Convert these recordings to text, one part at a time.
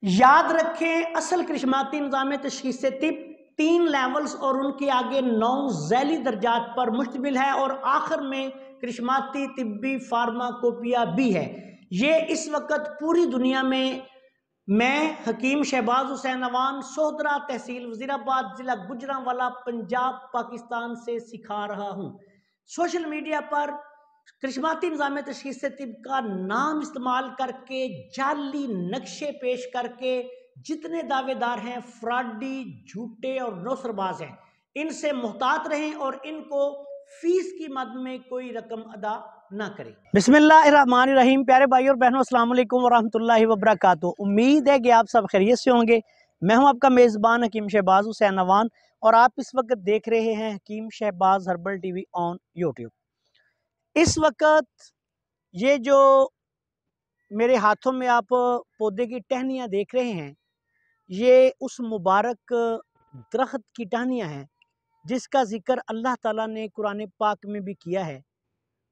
याद रखें, असल करिश्माती निज़ाम तशख़ीस तिब 3 लेवल्स और उनके आगे 9 ज़ैली दर्जात पर मुश्तमिल है और आखिर में करिश्माती तिब्बी फार्माकोपिया भी है। ये इस वक्त पूरी दुनिया में मैं हकीम शहबाज हुसैन अवान सोहदरा तहसील वज़ीराबाद ज़िला गुजरांवाला पंजाब पाकिस्तान से सिखा रहा हूँ। सोशल मीडिया पर करिश्माती निज़ाम तशख़ीस तिब का नाम इस्तेमाल करके जाली नक्शे पेश करके जितने दावेदार हैं फ्रॉडी, झूठे और नौसरबाज हैं, इनसे मुहतात रहें और इनको फीस की मद में कोई रकम अदा ना करें। बिस्मिल्लाहिर्रहमानिर्रहीम। प्यारे भाई और बहनों, अस्सलाम वालेकुम वरहमतुल्लाहि वबरकातुहू। उम्मीद है कि आप सब खैरियत से होंगे। मैं हूं आपका मेज़बान हकीम शहबाज हुसैन अवान और आप इस वक्त देख रहे हैं Hakeem Shahbaz herbal TV on YouTube. इस वक्त ये जो मेरे हाथों में आप पौधे की टहनियाँ देख रहे हैं, ये उस मुबारक दरख्त की टहनियाँ हैं जिसका ज़िक्र अल्लाह ताला ने कुरान पाक में भी किया है,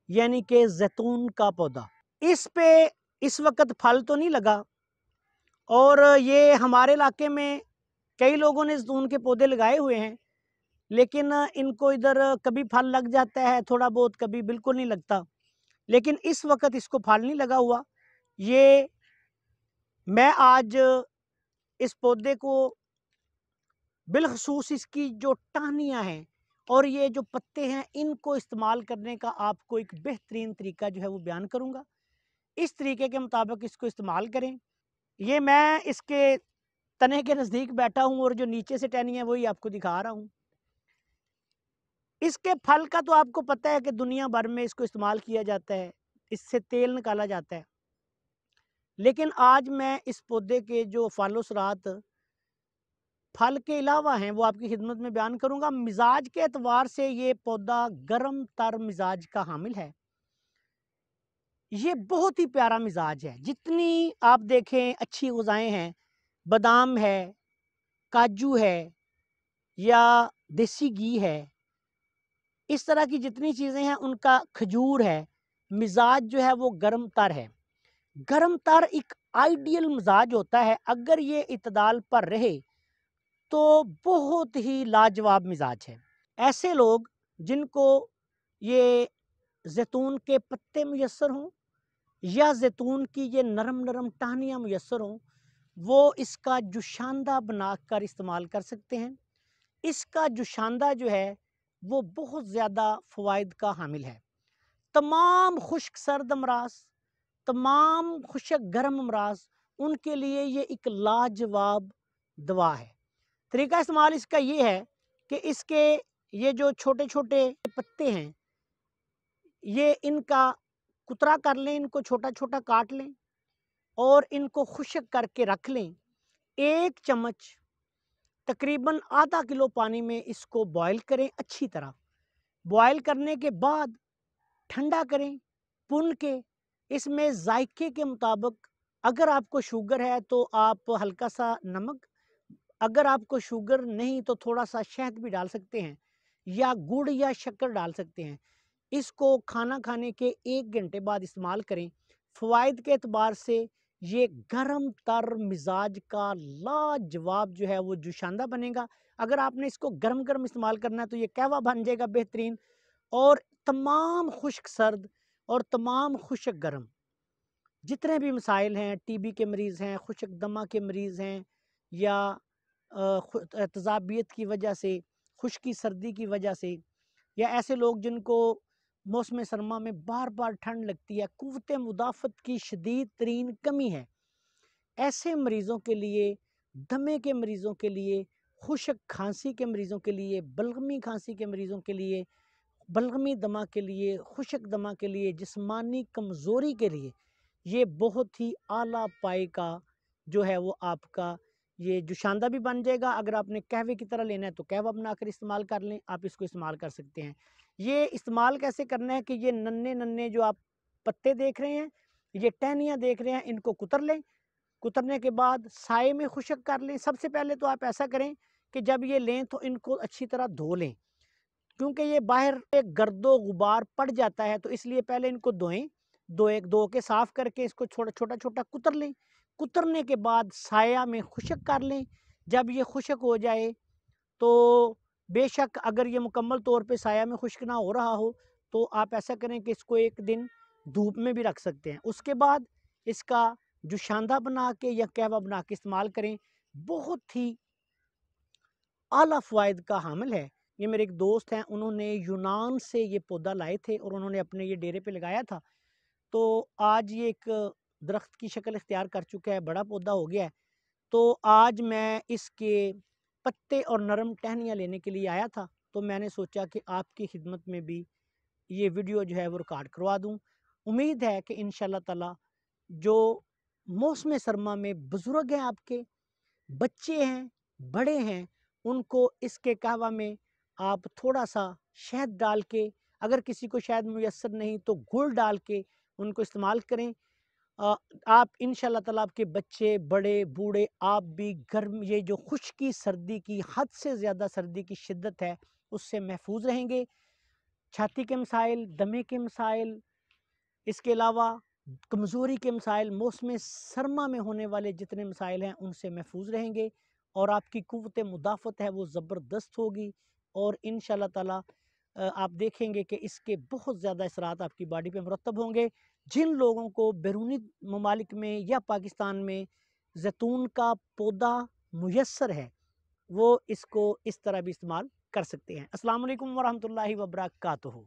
यानी कि जैतून का पौधा। इस पे इस वक्त फल तो नहीं लगा और ये हमारे इलाके में कई लोगों ने जैतून के पौधे लगाए हुए हैं, लेकिन इनको इधर कभी फल लग जाता है थोड़ा बहुत, कभी बिल्कुल नहीं लगता। लेकिन इस वक्त इसको फल नहीं लगा हुआ। ये मैं आज इस पौधे को बिलखसूस इसकी जो टहनियाँ हैं और ये जो पत्ते हैं, इनको इस्तेमाल करने का आपको एक बेहतरीन तरीका जो है वो बयान करूँगा। इस तरीके के मुताबिक इसको इस्तेमाल करें। ये मैं इसके तने के नज़दीक बैठा हूँ और जो नीचे से टहनियाँ वही आपको दिखा रहा हूँ। इसके फल का तो आपको पता है कि दुनिया भर में इसको इस्तेमाल किया जाता है, इससे तेल निकाला जाता है। लेकिन आज मैं इस पौधे के जो फल फल के अलावा हैं वो आपकी खिदमत में बयान करूंगा। मिजाज के एतबार से ये पौधा गर्म तर मिजाज का हामिल है। ये बहुत ही प्यारा मिजाज है। जितनी आप देखें अच्छी ग़िज़ाएं हैं, बादाम है, काजू है या देसी घी है, इस तरह की जितनी चीज़ें हैं, उनका खजूर है, मिजाज जो है वो गर्म तर है। गर्म तर एक आइडियल मिजाज होता है। अगर ये इतदाल पर रहे तो बहुत ही लाजवाब मिजाज है। ऐसे लोग जिनको ये जैतून के पत्ते मुयस्सर हों या जैतून की ये नरम नरम टहनियाँ मुयस्सर हों, वो इसका जुशांदा बनाकर इस्तेमाल कर सकते हैं। इसका जुशांदा जो है वो बहुत ज़्यादा फ़वाइद का हामिल है। तमाम खुश्क सर्द अमराज, तमाम खुशक गर्म अमराज, उनके लिए ये एक लाजवाब दवा है। तरीका इस्तेमाल इसका ये है कि इसके ये जो छोटे छोटे पत्ते हैं, ये इनका कुतरा कर लें, इनको छोटा छोटा काट लें और इनको खुश्क करके रख लें। 1 चम्मच तकरीबन आधा किलो पानी में इसको बॉयल करें अच्छी तरह। बॉयल करने के बाद ठंडा करें पुन के। इसमें जायके के मुताबिक अगर आपको शुगर है तो आप हल्का सा नमक, अगर आपको शुगर नहीं तो थोड़ा सा शहद भी डाल सकते हैं या गुड़ या शक्कर डाल सकते हैं। इसको खाना खाने के 1 घंटे बाद इस्तेमाल करें। फ़वाइद के एतबार से ये गर्म तर मिजाज का लाजवाब जो है वो जुशांदा बनेगा। अगर आपने इसको गर्म गर्म इस्तेमाल करना है तो ये कहवा बन जाएगा बेहतरीन। और तमाम खुश्क सर्द और तमाम खुश्क गर्म जितने भी मसाइल हैं, टीबी के मरीज़ हैं, खुश्क दमा के मरीज़ हैं या तज़ाबियत की वजह से, खुश्की सर्दी की वजह से, या ऐसे लोग जिनको मौसम सरमा में बार बार ठंड लगती है, कुव्वत मुदाफ़त की शदीद तरीन कमी है, ऐसे मरीज़ों के लिए, दमे के मरीज़ों के लिए, खुश्क खांसी के मरीज़ों के लिए, बलगमी खांसी के मरीज़ों के लिए, बलगमी दमा के लिए, खुश्क दमा के लिए, जिस्मानी कमज़ोरी के लिए ये बहुत ही आला पाए का जो है वो आपका ये जुशांदा भी बन जाएगा। अगर आपने कहवे की तरह लेना है तो कहवा बनाकर इस्तेमाल कर लें, आप इसको इस्तेमाल कर सकते हैं। ये इस्तेमाल कैसे करना है कि ये नन्हे नन्हे जो आप पत्ते देख रहे हैं, ये टहनियाँ देख रहे हैं, इनको कुतर लें। कुतरने के बाद साए में खुश्क कर लें। सबसे पहले तो आप ऐसा करें कि जब ये लें तो इनको अच्छी तरह धो लें, क्योंकि ये बाहर गर्दो गुबार पड़ जाता है, तो इसलिए पहले इनको धोएं। धो के साफ़ करके इसको छोटा छोटा कुतर लें। कुतरने के बाद साया में खुश्क कर लें। जब ये खुश्क हो जाए तो बेशक अगर ये मुकम्मल तौर पे साया में खुश्क ना हो रहा हो तो आप ऐसा करें कि इसको एक दिन धूप में भी रख सकते हैं। उसके बाद इसका जुशांदा बना के या कहवा बना के इस्तेमाल करें। बहुत ही आला फ़वाइद का हामिल है। ये मेरे एक दोस्त हैं, उन्होंने यूनान से ये पौधा लाए थे और उन्होंने अपने ये डेरे पे लगाया था। तो आज ये एक दरख्त की शक्ल इख्तियार कर चुका है, बड़ा पौधा हो गया है। तो आज मैं इसके पत्ते और नरम टहनियाँ लेने के लिए आया था, तो मैंने सोचा कि आपकी खिदमत में भी ये वीडियो जो है वो रिकॉर्ड करवा दूँ। उम्मीद है कि इंशाअल्लाह ताला जो मौसम सरमा में बुज़ुर्ग हैं आपके, बच्चे हैं, बड़े हैं, उनको इसके कहवा में आप थोड़ा-सा शहद डाल के, अगर किसी को शहद मुयस्सर नहीं तो गुड़ डाल के उनको इस्तेमाल करें। अ, आप इंशाअल्लाह ताला आपके बच्चे, बड़े, बूढ़े, आप भी गर्म ये जो खुश्की, सर्दी की हद से ज़्यादा सर्दी की शिद्दत है, उससे महफूज़ रहेंगे। छाती के मसाइल, दमे के मसाइल, इसके अलावा कमज़ोरी के मसाइल, मौसम सरमा में होने वाले जितने मसाइल हैं उनसे महफूज़ रहेंगे और आपकी क़ुव्वत मुदाफ़त है वो ज़बरदस्त होगी। और इंशाअल्लाह ताला आप देखेंगे कि इसके बहुत ज़्यादा असरात आपकी बॉडी पे मुरतब होंगे। जिन लोगों को बैरूनी ममालिक में या पाकिस्तान में ज़ैतून का पौधा मुयस्सर है, वो इसको इस तरह भी इस्तेमाल कर सकते हैं। अस्सलाम वालेकुम व रहमतुल्लाहि व बरकातुहू।